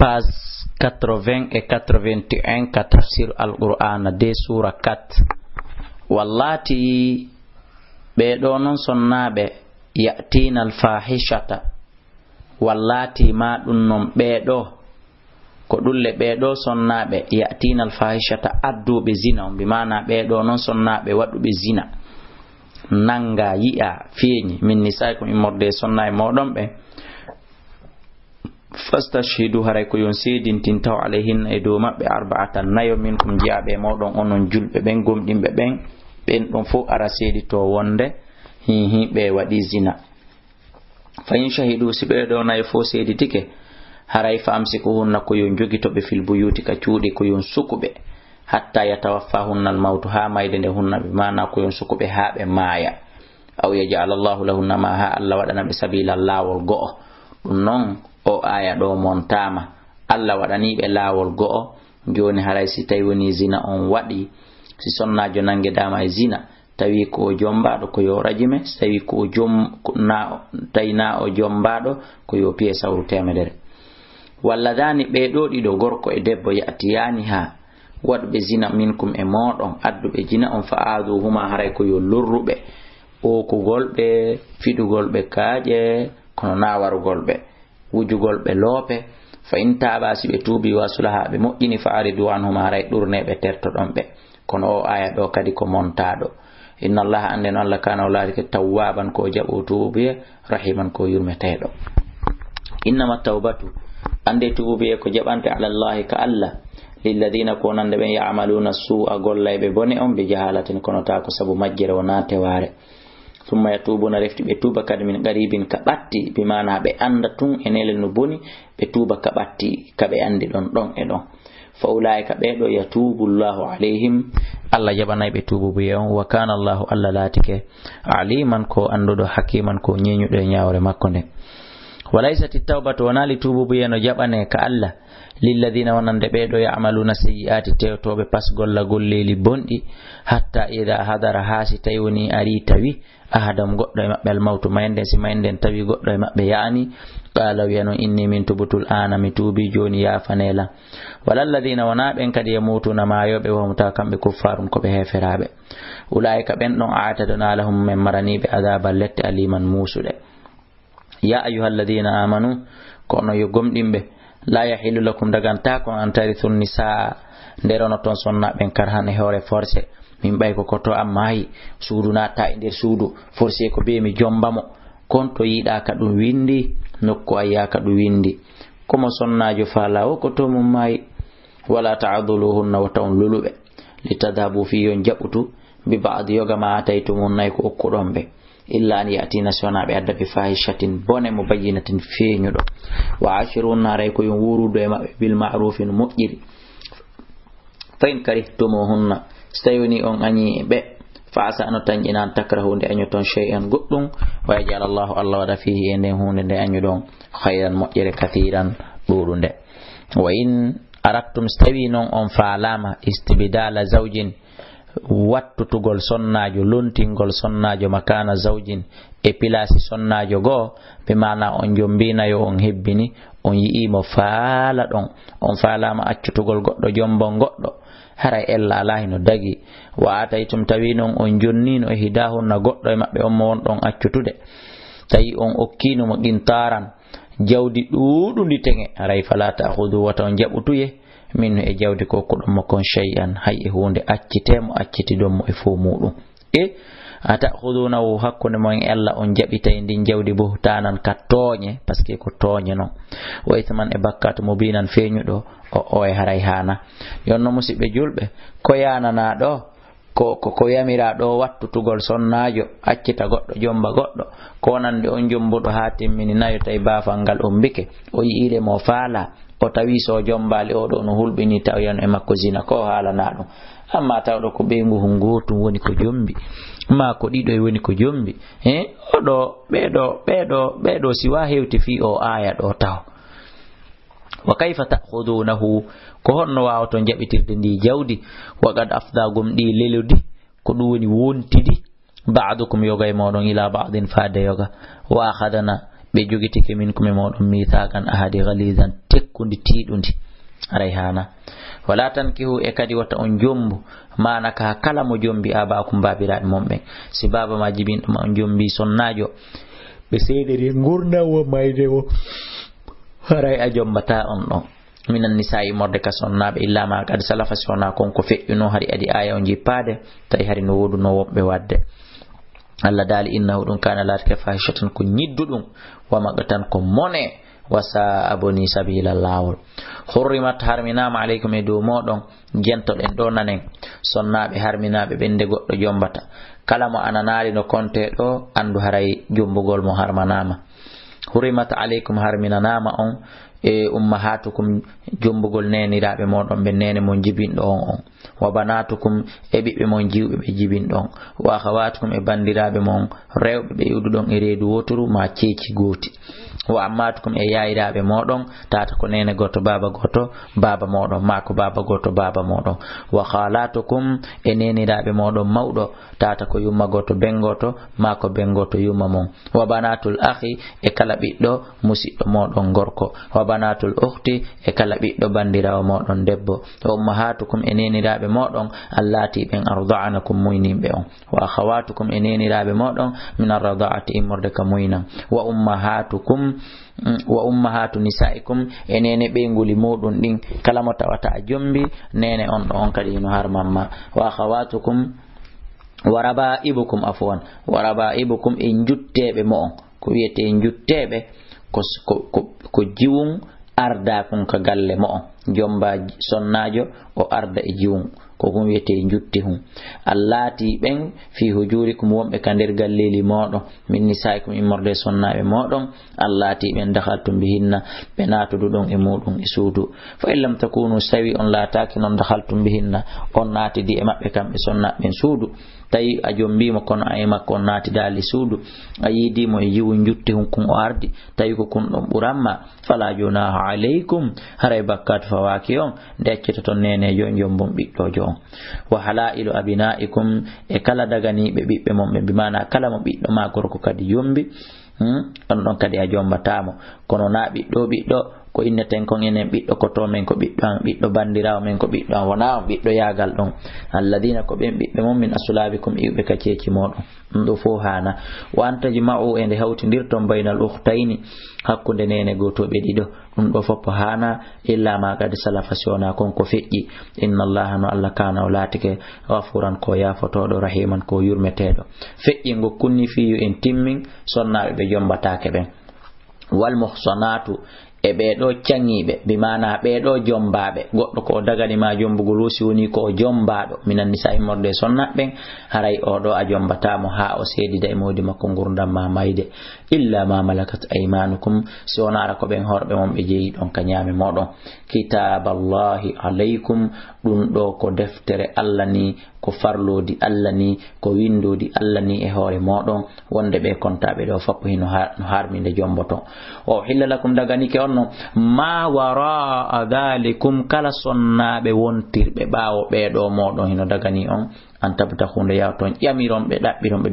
page 80 et 81 ka tafsir al-Qur'an de sura 4 wallati be do non sonnabe yatina al-fahishata wallati ma dun non be do ko dulle be do sonnabe yatina al-fahishata addube zina bi mana be do non sonnabe wadube zina nanga yi'a feñi min nisaikum imorde sonna e modon be fastashhidu haray ko yon sedintin taw alayhin e do mabbe arba'atan nayo minkum jiabe modon onon julbe ben gomdimbe ben don fo ara sedi to wonde be wadi zina fa in shahidu sibe do nayo fo sedi tike haray famsikuhunna ko yon jogi to be fil buyuti ka cuudi ko yon sukube hatta yatawaffahunna al-maut ha mayde nde hunna be mana ko yon sukube haabe maaya aw yaj'al Allahu lahunna ma ha Allah wadana be sabila lawol go'o dum non o aya do montama Allah wadani be lawol go'o joni haray si tawi woni zina on wadi si sonnajo nange dama e zina tawi ko jombado ko yo rajime tawi ko na tayna o jombado ko yo piye sawru temedere walla dani be do dido gorko e debbo yatiyani ha wadbe zina minkum e modon addube zina on faadu huma haray ko yo lurrube o ko golbe fidugolbe kaaje kono nawarugolbe wujugolbe lope fa in taabasi be tubi wasulaha be mo'ini fa'aridu anhum haray durne be terto dombe kono o aya do kadi ko montado inna allaha anden Allah kana walika tawwaban ko jabo tubi rahiman ko yurmetedo innama tawbatu ande tubi ko jabante ala allah ka Allah lilladina konande ben ya'maluna su'a gollaybe bone on be jahalatin kono ta ko sabu majjere wonate ware thumma yatubuna refti be tuba kad min qaribin ka batti bi mana be anda tun enele no boni be tuba ka batti ka be andi don e don fa ulaika be do yatubu Allahu alaihim Allah jabana be tubu be on wa kana Allahu alla latike aliman ko andudo hakiman ko nyenyudo nyaawre makko ne walaysat at-tawbatu wanali tubu be no jabane ka Allah lilladina wonande be do ya'maluna sayyi'ati tewtobe pas golla golleli bondi hatta ida hadara hasi tayuni ari tawi ahadam goddo e mabbe al-mautu maynden si maynden tawi goddo e mabbe yaani qala yano inni min tubutul ana mi tubi joni ya fanela walalladina wanaben kadi yamutuna ma yobe wa mutakambe kuffarun ko be heferabe ulaika ben don aatadana lahum min maranibi adabal lati aliman musude ya ayyuhalladina amanu kono yo gomdimbe la yahillu lakum daganta ko an tarithun nisa nderono ton sonna ben karhan e hore forcé min bay ko koto amai suudu nata e der suudu forcé ko be mi jombamo konto yida ka dum windi nokko ayya ka dum windi komo sonnajo fala o ko to mum mai wala ta'dhuluhunna wa ta'lulube litadhabu fi yon jabutu bi ba'd yoga ma ataytumun nay ko okkudombe illa an yatina sona be adda bi fahishatin bone mubayyinatin feñudo wa ashiruna ray ko yon wurudo e mabbe bil ma'rufin mu'jiri fa in karihtumuhunna stayuni on ani be fa asa an tanjina takrahu de anyu ton shay'an guddum wa yajal Allah wada fihi ende hunde de anyu don khayran mu'jiri kathiran durunde wa in aradtum stawinon on faalama istibdala zawjin wattutugol sonnajo lontingol sonnajo makana zawjin e pilasi sonnajo go be mana on jombina yo on hebbini on yiimo faala don on faalama accutugol goddo jombon goddo hara ella alahi no dagi wa ataytum tawinon on jonnino e hidahun na goddo e mabbe on mon don accutude tayi on okkino mo gintaran jawdi duudundi tenge haray falata khudu wata on jabutuye min e jawdi ko ko dum kon shay'an hay e hunde accitemo accitidom e fo mudum e ata khuduna wo hakkunde mon ella on jabitay ndin jawdi buhtanan kattonye paske ko tonye non waytaman e bakkat mubinan feñudo o e haray hana yonno musibe julbe ko yanana do ko yamira do wattutugol sonnajo accita goddo jomba goddo ko nande on jombudo ha timmini nayo tay bafangal on bike o yiile mo faala o tawi so jombali o do no hulbini tawyan e makko zina ko halana dum amma tawdo ko be ngotum woni ko jombi ma ko dido e woni ko jombi odo bedo siwa hewti fi o aya do taw wa kayfa ta'khudunahu ko honno waawto jabitirde ndi jawdi wa qad afdagum di leludi ko dum woni wontidi ba'dukum yoga e modon ila ba'din faade yoga wa akhadana be jogitike minkum e modon mithaqan ahadi ghalizan jukkundi tiiɗundi aray hana wala tankihu e kadi wata on jombu mana ka kala mo jombi abakum babiraɓe mon ɓen si baba ma jibinɗo ma on jombi sonnajo ɓe seediri gurnawo mayde o haray a jombata on ɗon minan nisa'i morde ka sonnaɓe illa ma kadi salafa sona konko feƴƴuno hari adi aya o jippade tawi hari no woduno woɓɓe wadde Allah dali innahu ɗum kana laatike fahishatan ko ñidduɗum wa maqtan ko mone wasa aboni sabila lawol hurrimat harminama alaykum e dow moɗon jentoɗen ɗo nanen sonnaɓe harminaɓe ɓende goɗɗo jombata kala mo ananali no konte ɗo andu haray jombugol mo harmanama hurrimat alaykum harminanama on e ummahatukum jombugol neniraɓe moɗon ɓe nene mon jibinɗo on wa banatukum e ɓiɓɓe mon jiwɓe ɓe jibinɗon wa akhawatukum e bandiraɓe mon rewɓe ɓe yuɗuɗon e reedu wotoru ma ceeci gooti wa ammatukum e yayiraɓe moɗon tata ko nene goto baba moɗon ma ko baba goto baba moɗon wa khalatukum e neniraɓe moɗon mawɗo tata ko yumma goto ben goto ma ko ben goto yumma mon wa banatul akhi e kala ɓiɗɗo musidɗo moɗon gorko wa banatul ukhti e kala ɓiɗɗo bandirawo moɗon debbo wa ummahatukum e neniraɓe moɗon allati ɓen arda'anakum muyninɓe on wa akhawatukum e neniraɓe moɗon min arrada'ati immorde ka muynan wa ummahatu nisaikum e nene ɓeyguli muɗum ɗin kala mo tawata a jombi nene on ɗo on kadi no harmamma wa akhawatukum wa raba'ibukum afwan wa raba'ibukum e jutteɓe mo on ko wiyete jutteɓe ko jiwum arda kun ka galle mo on jomba sonnajo o arda e jiwum ko kum wiyete jutti hum allati ɓen fi hujurikum wonɓe ka nder galleli moɗon min nisaikum immorde sonnaɓe moɗon allati ɓen dakhaltum bihinna ɓe natuduɗon e muɗum e suudu fa in lam takunu sawi on laataki noon dakhaltum bihinna on natidi e maɓɓe kamɓe sonnaɓen suudu tawi a jombimo kono a e makko on natidali suudu a yidimo e jiwu jutti hum kun o ardi tawi ko kun ɗon ɓuranma fala junaha alaykum haray bakkatu fawaki on nde accita toon nenejo jombon ɓiɗɗojo on wa halailu abinaikum e kala daganiɓe ɓiɓɓe mon ɓe bimana kala mo ɓiɗɗo ma gorko kadi yombi on ɗon kadi a jombatamo kono na ɓiɗɗo ko inneten kon enen ɓiɗɗo koto men ko ɓiɗɗo an ɓiɗɗo bandirawo men ko ɓiɗɗo an wona on ɓiɗɗo yagal ɗon alladina ko ɓen ɓiɓɓe mon min asulabikum iwɓe ka ceeci moɗon ɗum ɗo fo hana wa antaji ma'u e nde hawtidirton baynal ukhtayni hakkude nene gotoɓe ɗiɗo ɗum ɗo foppo hana illa ma kadi salafa sona kon ko feƴƴi inna allaha no allah kana o laatike ghafuran ko yafotoɗo rahiman ko yurmeteɗo feƴƴi ngo kunni fiyu en timmin sonnaɓe ɓe jombatake ɓen wal muhsanatu e ɓeɗo cangiɓe bimana ɓeɗo jombaɓe goɗɗo ko daganima jombugol wusi woni ko jombaɗo minan nisa immorde sonnaɓen haray oɗo a jombatamo ha o seedida e mawdi makko gurdam ma mayde illa ma malakat aymanukum si wonara ko ɓen horɓe mon ɓe jeeyi ɗon ka ñaame moɗon kitaballahi alaykum ɗum ɗo ko deftere Allah ni ko farlodi Allah ni ko windodi Allah ni e hoore moɗon wonde ɓe kontaɓe ɗo foppo hino harminde jomboto o hilla lakum daganike on no ma wara dhalikum kala sonnaɓe wontirɓe ɓawo ɓeɗo moɗon hino dagani on an tabta hunde yawton ƴamiron ɓe ɗaɓɓiron ɓe